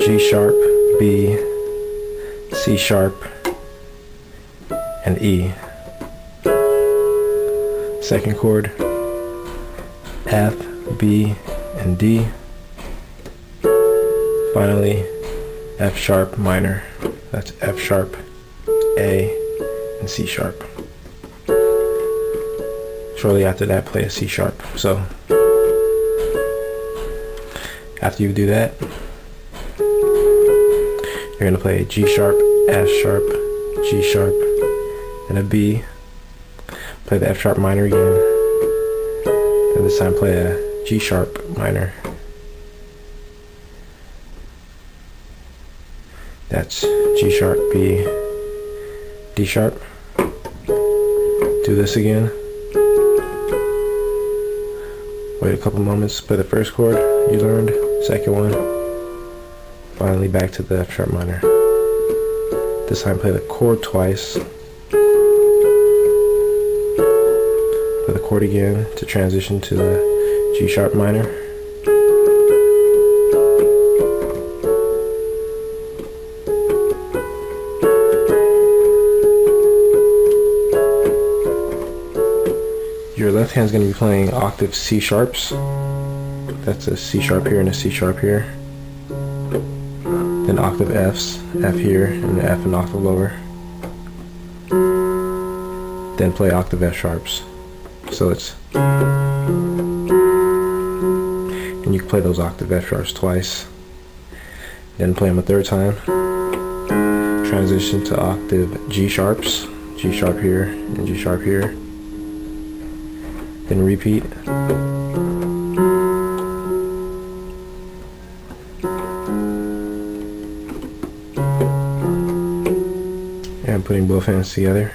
G sharp, B, C sharp, and E. Second chord, F, B, and D. Finally, F sharp minor. That's F sharp, A, and C sharp. Shortly after that, play a C sharp. So after you do that, you're going to play G sharp, F sharp, G sharp, and a B. Play the F sharp minor again. And this time play a G sharp minor. That's G sharp, B, D sharp. Do this again. Wait a couple moments, play the first chord you learned, second one. Finally back to the F sharp minor. This time play the chord twice. Play the chord again to transition to the G sharp minor. Your left hand is going to be playing octave C sharps. That's a C sharp here and a C sharp here. Then octave Fs, F here and an F an octave lower. Then play octave F sharps. So it's, and you can play those octave F sharps twice. Then play them a third time. Transition to octave G sharps, G sharp here and G sharp here. Then repeat. And putting both hands together.